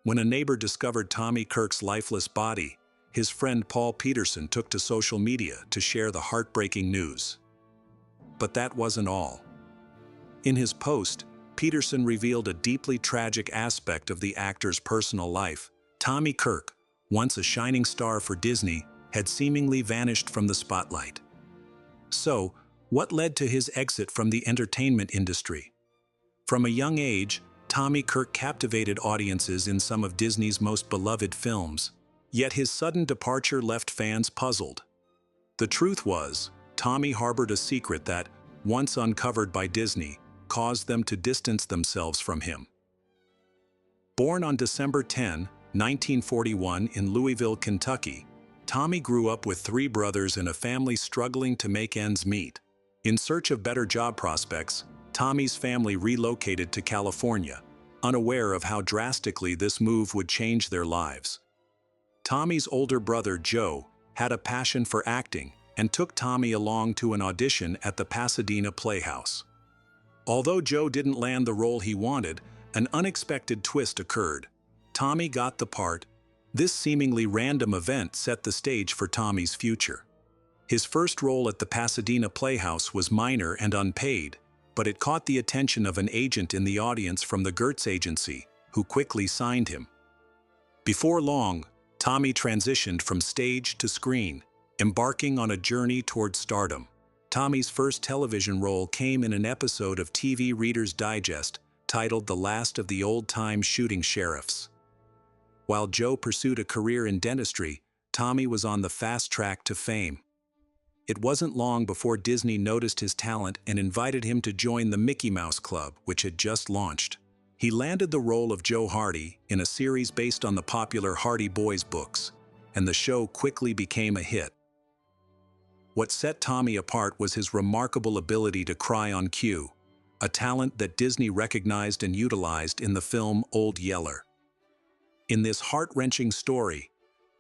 When a neighbor discovered Tommy Kirk's lifeless body, his friend Paul Peterson took to social media to share the heartbreaking news. But that wasn't all. In his post, Peterson revealed a deeply tragic aspect of the actor's personal life. Tommy Kirk, once a shining star for Disney, had seemingly vanished from the spotlight. So, what led to his exit from the entertainment industry? From a young age, Tommy Kirk captivated audiences in some of Disney's most beloved films, yet his sudden departure left fans puzzled. The truth was, Tommy harbored a secret that, once uncovered by Disney, caused them to distance themselves from him. Born on December 10, 1941 in Louisville, Kentucky, Tommy grew up with three brothers and a family struggling to make ends meet. In search of better job prospects, Tommy's family relocated to California, unaware of how drastically this move would change their lives. Tommy's older brother, Joe, had a passion for acting and took Tommy along to an audition at the Pasadena Playhouse. Although Joe didn't land the role he wanted, an unexpected twist occurred. Tommy got the part. This seemingly random event set the stage for Tommy's future. His first role at the Pasadena Playhouse was minor and unpaid, but it caught the attention of an agent in the audience from the Gertz agency, who quickly signed him. Before long, Tommy transitioned from stage to screen, embarking on a journey toward stardom. Tommy's first television role came in an episode of TV Reader's Digest titled The Last of the Old-Time Shooting Sheriffs. While Joe pursued a career in dentistry, Tommy was on the fast track to fame. It wasn't long before Disney noticed his talent and invited him to join the Mickey Mouse Club, which had just launched. He landed the role of Joe Hardy in a series based on the popular Hardy Boys books, and the show quickly became a hit. What set Tommy apart was his remarkable ability to cry on cue, a talent that Disney recognized and utilized in the film Old Yeller. In this heart-wrenching story,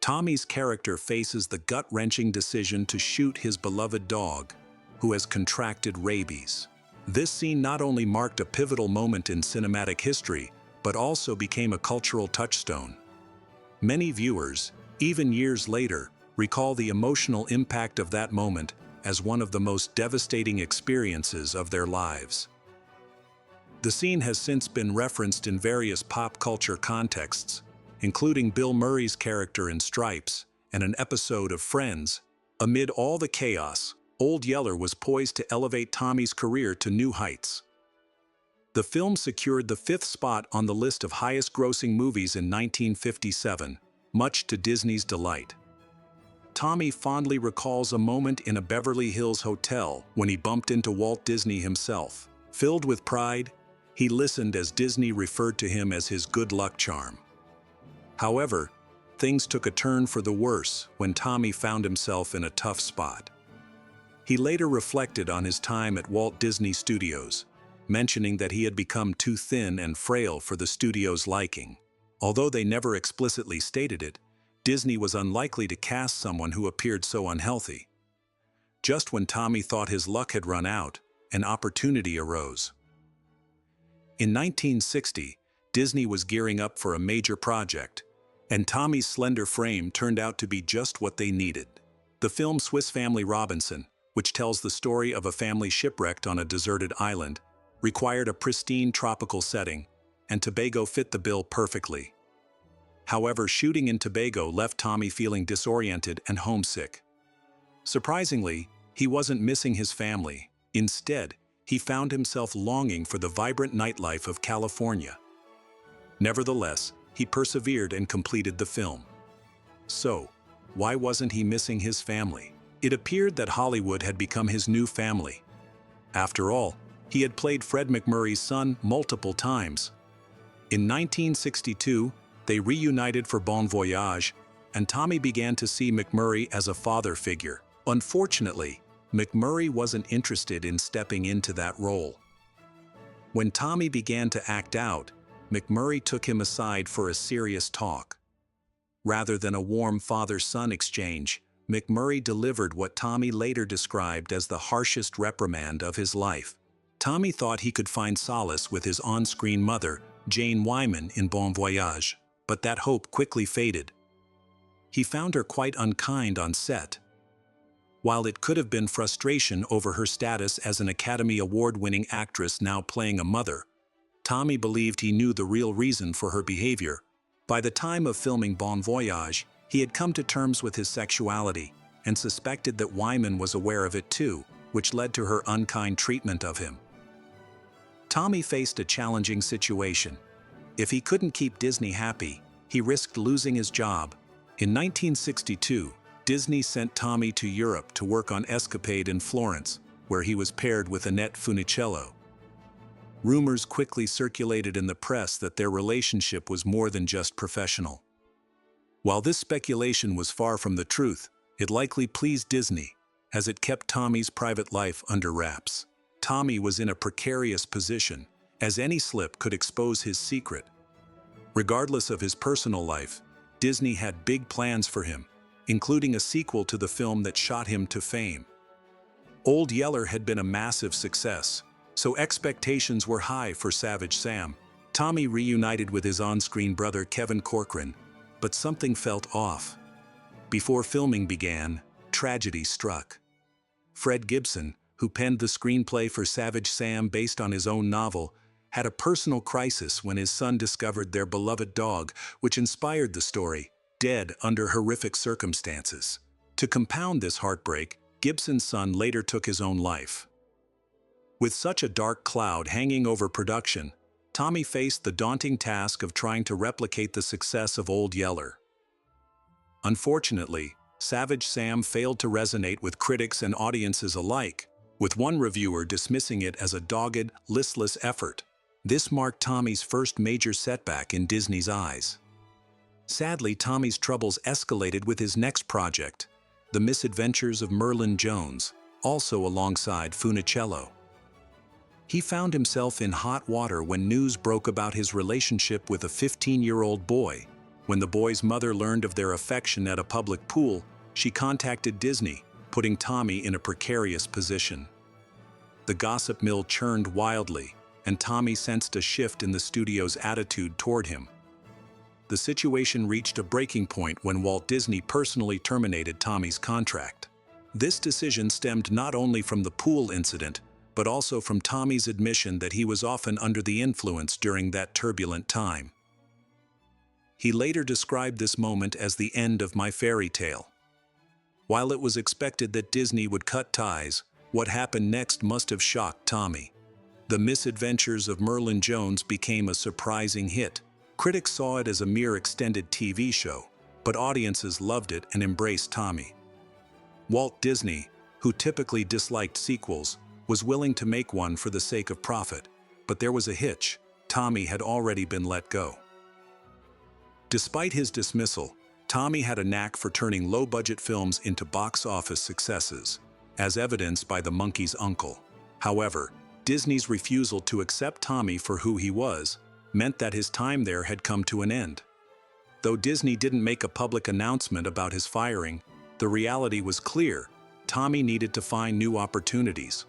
Tommy's character faces the gut-wrenching decision to shoot his beloved dog, who has contracted rabies. This scene not only marked a pivotal moment in cinematic history, but also became a cultural touchstone. Many viewers, even years later, recall the emotional impact of that moment as one of the most devastating experiences of their lives. The scene has since been referenced in various pop culture contexts, including Bill Murray's character in Stripes and an episode of Friends. Amid all the chaos, Old Yeller was poised to elevate Tommy's career to new heights. The film secured the 5th spot on the list of highest-grossing movies in 1957, much to Disney's delight. Tommy fondly recalls a moment in a Beverly Hills hotel when he bumped into Walt Disney himself. Filled with pride, he listened as Disney referred to him as his good luck charm. However, things took a turn for the worse when Tommy found himself in a tough spot. He later reflected on his time at Walt Disney Studios, mentioning that he had become too thin and frail for the studio's liking. Although they never explicitly stated it, Disney was unlikely to cast someone who appeared so unhealthy. Just when Tommy thought his luck had run out, an opportunity arose. In 1960, Disney was gearing up for a major project, and Tommy's slender frame turned out to be just what they needed. The film Swiss Family Robinson, which tells the story of a family shipwrecked on a deserted island, required a pristine tropical setting, and Tobago fit the bill perfectly. However, shooting in Tobago left Tommy feeling disoriented and homesick. Surprisingly, he wasn't missing his family. Instead, he found himself longing for the vibrant nightlife of California. Nevertheless, he persevered and completed the film. So, why wasn't he missing his family? It appeared that Hollywood had become his new family. After all, he had played Fred MacMurray's son multiple times. In 1962, they reunited for Bon Voyage, and Tommy began to see MacMurray as a father figure. Unfortunately, MacMurray wasn't interested in stepping into that role. When Tommy began to act out, MacMurray took him aside for a serious talk. Rather than a warm father-son exchange, MacMurray delivered what Tommy later described as the harshest reprimand of his life. Tommy thought he could find solace with his on-screen mother, Jane Wyman, in Bon Voyage. but that hope quickly faded. He found her quite unkind on set. While it could have been frustration over her status as an Academy Award-winning actress now playing a mother, Tommy believed he knew the real reason for her behavior. By the time of filming Bon Voyage, he had come to terms with his sexuality and suspected that Wyman was aware of it too, which led to her unkind treatment of him. Tommy faced a challenging situation. If he couldn't keep Disney happy, he risked losing his job. In 1962, Disney sent Tommy to Europe to work on Escapade in Florence, where he was paired with Annette Funicello. Rumors quickly circulated in the press that their relationship was more than just professional. While this speculation was far from the truth, it likely pleased Disney, as it kept Tommy's private life under wraps. Tommy was in a precarious position, as any slip could expose his secret. Regardless of his personal life, Disney had big plans for him, including a sequel to the film that shot him to fame. Old Yeller had been a massive success, so expectations were high for Savage Sam. Tommy reunited with his on-screen brother Kevin Corcoran, but something felt off. Before filming began, tragedy struck. Fred Gibson, who penned the screenplay for Savage Sam based on his own novel, had a personal crisis when his son discovered their beloved dog, which inspired the story, dead under horrific circumstances. To compound this heartbreak, Gibson's son later took his own life. With such a dark cloud hanging over production, Tommy faced the daunting task of trying to replicate the success of Old Yeller. Unfortunately, Savage Sam failed to resonate with critics and audiences alike, with one reviewer dismissing it as a dogged, listless effort. This marked Tommy's first major setback in Disney's eyes. Sadly, Tommy's troubles escalated with his next project, The Misadventures of Merlin Jones, also alongside Funicello. He found himself in hot water when news broke about his relationship with a 15-year-old boy. When the boy's mother learned of their affection at a public pool, she contacted Disney, putting Tommy in a precarious position. The gossip mill churned wildly, and Tommy sensed a shift in the studio's attitude toward him. The situation reached a breaking point when Walt Disney personally terminated Tommy's contract. This decision stemmed not only from the pool incident, but also from Tommy's admission that he was often under the influence during that turbulent time. He later described this moment as the end of my fairy tale. While it was expected that Disney would cut ties, what happened next must have shocked Tommy. The Misadventures of Merlin Jones became a surprising hit. Critics saw it as a mere extended TV show, but audiences loved it and embraced Tommy. Walt Disney, who typically disliked sequels, was willing to make one for the sake of profit, but there was a hitch: Tommy had already been let go. Despite his dismissal, Tommy had a knack for turning low-budget films into box office successes, as evidenced by The Monkey's Uncle. However, Disney's refusal to accept Tommy for who he was meant that his time there had come to an end. Though Disney didn't make a public announcement about his firing, the reality was clear: Tommy needed to find new opportunities.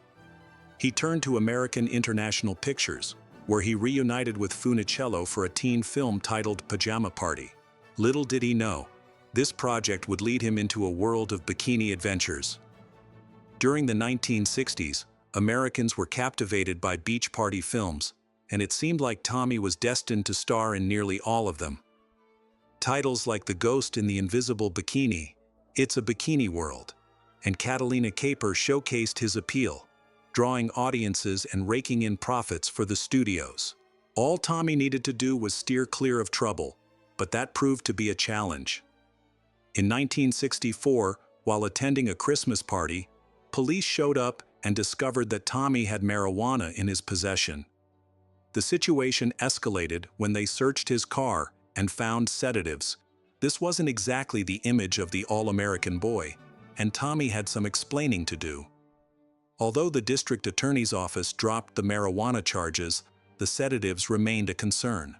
He turned to American International Pictures, where he reunited with Funicello for a teen film titled Pajama Party. Little did he know, this project would lead him into a world of bikini adventures. During the 1960s, Americans were captivated by beach party films, and it seemed like Tommy was destined to star in nearly all of them. Titles like The Ghost in the Invisible Bikini, It's a Bikini World, and Catalina Caper showcased his appeal, drawing audiences and raking in profits for the studios. All Tommy needed to do was steer clear of trouble, but that proved to be a challenge. In 1964, while attending a Christmas party, police showed up and discovered that Tommy had marijuana in his possession. The situation escalated when they searched his car and found sedatives. This wasn't exactly the image of the all-American boy, and Tommy had some explaining to do. Although the district attorney's office dropped the marijuana charges, the sedatives remained a concern.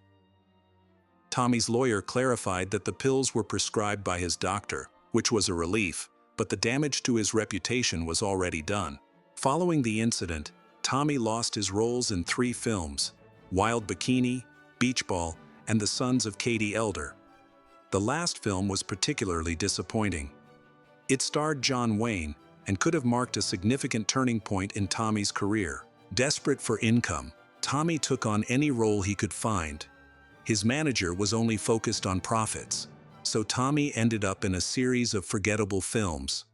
Tommy's lawyer clarified that the pills were prescribed by his doctor, which was a relief, but the damage to his reputation was already done. Following the incident, Tommy lost his roles in 3 films: Wild Bikini, Beach Ball, and The Sons of Katie Elder. The last film was particularly disappointing. It starred John Wayne and could have marked a significant turning point in Tommy's career. Desperate for income, Tommy took on any role he could find. His manager was only focused on profits, so Tommy ended up in a series of forgettable films.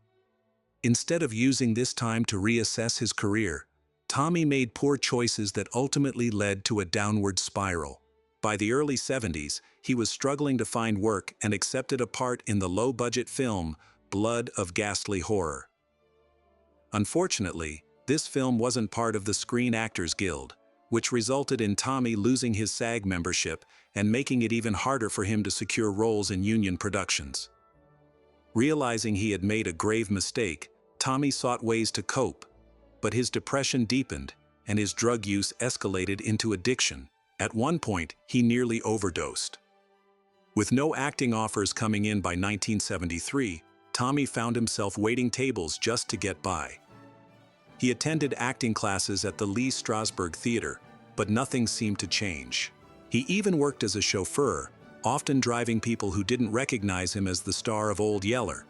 Instead of using this time to reassess his career, Tommy made poor choices that ultimately led to a downward spiral. By the early 70s, he was struggling to find work and accepted a part in the low-budget film Blood of Ghastly Horror. Unfortunately, this film wasn't part of the Screen Actors Guild, which resulted in Tommy losing his SAG membership and making it even harder for him to secure roles in union productions. Realizing he had made a grave mistake, Tommy sought ways to cope, but his depression deepened and his drug use escalated into addiction. At one point, he nearly overdosed. With no acting offers coming in by 1973, Tommy found himself waiting tables just to get by. He attended acting classes at the Lee Strasberg Theater, but nothing seemed to change. He even worked as a chauffeur, often driving people who didn't recognize him as the star of Old Yeller.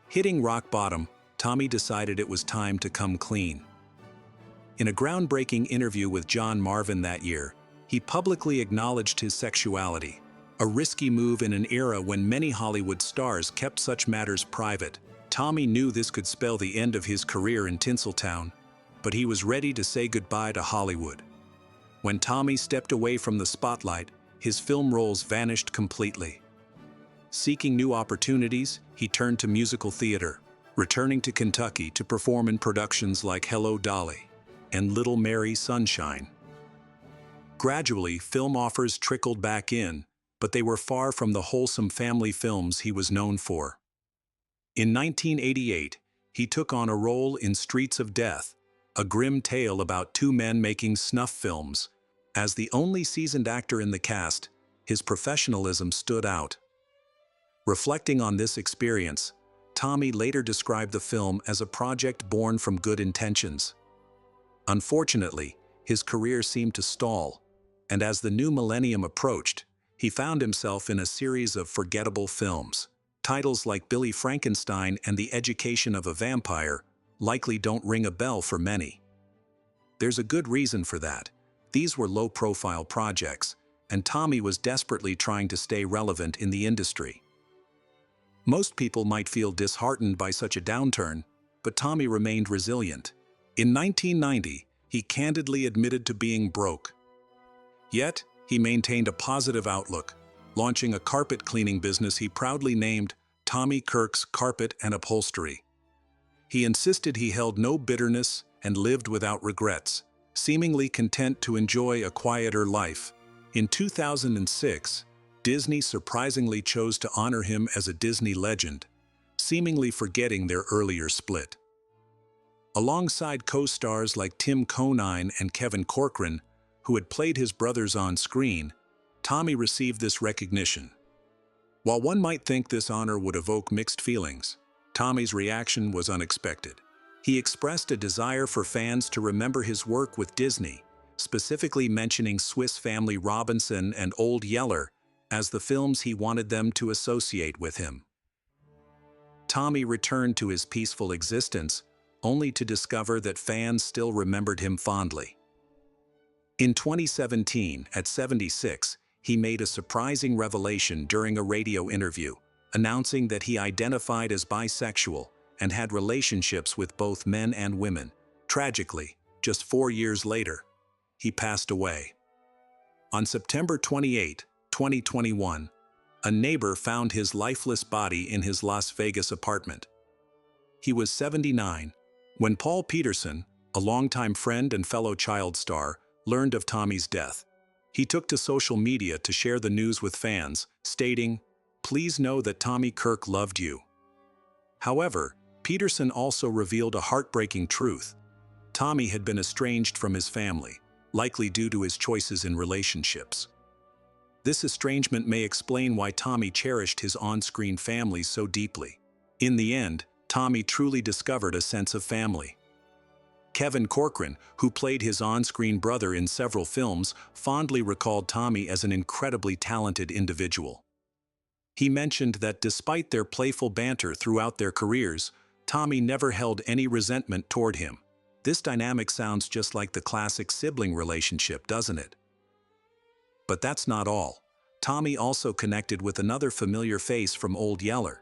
Hitting rock bottom, Tommy decided it was time to come clean. In a groundbreaking interview with John Marvin that year, he publicly acknowledged his sexuality, a risky move in an era when many Hollywood stars kept such matters private. Tommy knew this could spell the end of his career in Tinseltown, but he was ready to say goodbye to Hollywood. When Tommy stepped away from the spotlight, his film roles vanished completely. Seeking new opportunities, he turned to musical theater, returning to Kentucky to perform in productions like Hello, Dolly and Little Mary Sunshine. Gradually, film offers trickled back in, but they were far from the wholesome family films he was known for. In 1988, he took on a role in Streets of Death, a grim tale about two men making snuff films. As the only seasoned actor in the cast, his professionalism stood out. Reflecting on this experience, Tommy later described the film as a project born from good intentions. Unfortunately, his career seemed to stall, and as the new millennium approached, he found himself in a series of forgettable films. Titles like Billy Frankenstein and The Education of a Vampire likely don't ring a bell for many. There's a good reason for that. These were low-profile projects, and Tommy was desperately trying to stay relevant in the industry. Most people might feel disheartened by such a downturn, but Tommy remained resilient. In 1990, he candidly admitted to being broke. Yet, he maintained a positive outlook, launching a carpet cleaning business he proudly named Tommy Kirk's Carpet and Upholstery. He insisted he held no bitterness and lived without regrets, seemingly content to enjoy a quieter life. In 2006, Disney surprisingly chose to honor him as a Disney legend, seemingly forgetting their earlier split. Alongside co-stars like Tim Conine and Kevin Corcoran, who had played his brothers on screen, Tommy received this recognition. While one might think this honor would evoke mixed feelings, Tommy's reaction was unexpected. He expressed a desire for fans to remember his work with Disney, specifically mentioning Swiss Family Robinson and Old Yeller as the films he wanted them to associate with him. Tommy returned to his peaceful existence, only to discover that fans still remembered him fondly. In 2017, at 76, he made a surprising revelation during a radio interview, announcing that he identified as bisexual and had relationships with both men and women. Tragically, just 4 years later, he passed away. On September 28, 2021, a neighbor found his lifeless body in his Las Vegas apartment. He was 79 when Paul Peterson, a longtime friend and fellow child star, learned of Tommy's death. He took to social media to share the news with fans, stating, "Please know that Tommy Kirk loved you." However, Peterson also revealed a heartbreaking truth. Tommy had been estranged from his family, likely due to his choices in relationships. This estrangement may explain why Tommy cherished his on-screen family so deeply. In the end, Tommy truly discovered a sense of family. Kevin Corcoran, who played his on-screen brother in several films, fondly recalled Tommy as an incredibly talented individual. He mentioned that despite their playful banter throughout their careers, Tommy never held any resentment toward him. This dynamic sounds just like the classic sibling relationship, doesn't it? But that's not all. Tommy also connected with another familiar face from Old Yeller.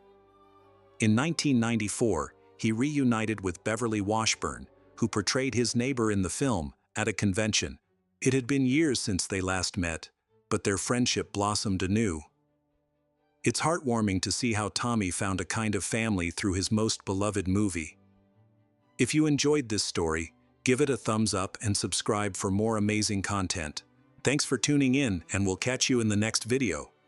In 1994, he reunited with Beverly Washburn, who portrayed his neighbor in the film, at a convention. It had been years since they last met, but their friendship blossomed anew. It's heartwarming to see how Tommy found a kind of family through his most beloved movie. If you enjoyed this story, give it a thumbs up and subscribe for more amazing content. Thanks for tuning in, and we'll catch you in the next video.